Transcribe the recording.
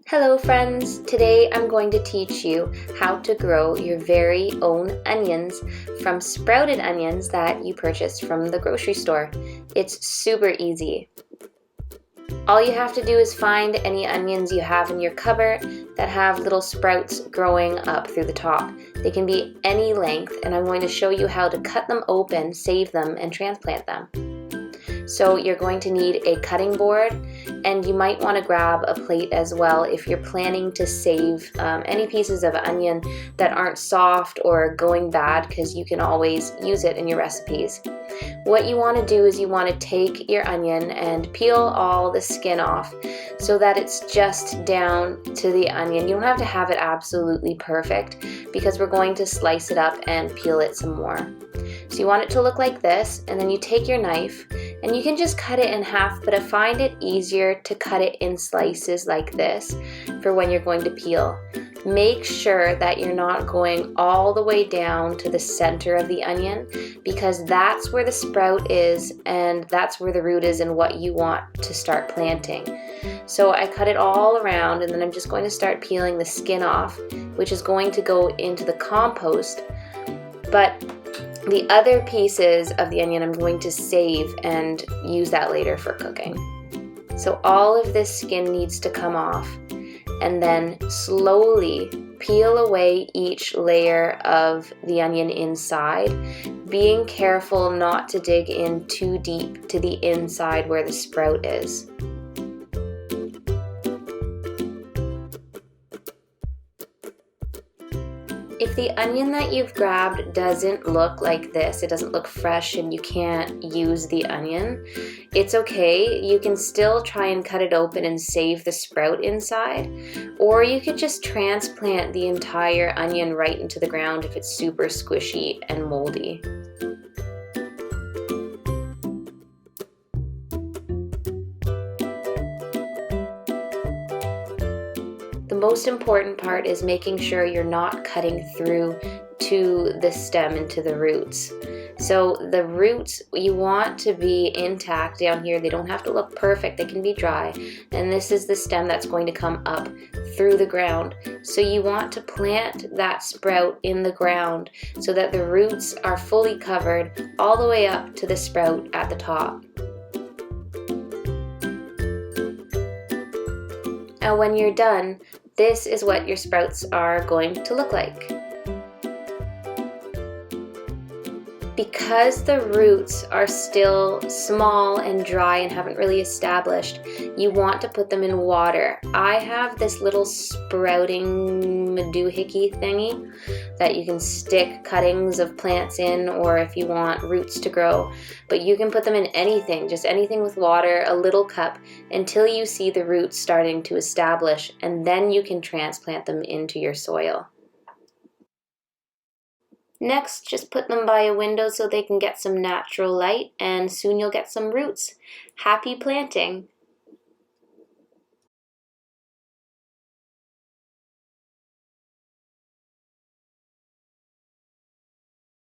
Hello friends! Today I'm going to teach you how to grow your very own onions from sprouted onions that you purchased from the grocery store. It's super easy. All you have to do is find any onions you have in your cupboard that have little sprouts growing up through the top. They can be any length, and I'm going to show you how to cut them open, save them, and transplant them. So you're going to need a cutting board, and you might want to grab a plate as well if you're planning to save any pieces of onion that aren't soft or going bad, because you can always use it in your recipes. What you want to do is you want to take your onion and peel all the skin off so that it's just down to the onion. You don't have to have it absolutely perfect because we're going to slice it up and peel it some more. So you want it to look like this, and then you take your knife and you can just cut it in half, but I find it easier to cut it in slices like this for when you're going to peel. Make sure that you're not going all the way down to the center of the onion, because that's where the sprout is and that's where the root is and what you want to start planting. So I cut it all around, and then I'm just going to start peeling the skin off, which is going to go into the compost. But the other pieces of the onion I'm going to save and use that later for cooking. So all of this skin needs to come off, and then slowly peel away each layer of the onion inside, being careful not to dig in too deep to the inside where the sprout is. If the onion that you've grabbed doesn't look like this, it doesn't look fresh and you can't use the onion, it's okay. You can still try and cut it open and save the sprout inside, or you could just transplant the entire onion right into the ground if it's super squishy and moldy. The most important part is making sure you're not cutting through to the stem and to the roots. So the roots, you want to be intact down here. They don't have to look perfect, they can be dry. And this is the stem that's going to come up through the ground. So you want to plant that sprout in the ground so that the roots are fully covered all the way up to the sprout at the top. Now when you're done, this is what your sprouts are going to look like. Because the roots are still small and dry and haven't really established, you want to put them in water. I have this little sprouting doohickey thingy that you can stick cuttings of plants in, or if you want roots to grow, but you can put them in anything, just anything with water, a little cup, until you see the roots starting to establish, and then you can transplant them into your soil. Next, just put them by a window so they can get some natural light, and soon you'll get some roots. Happy planting!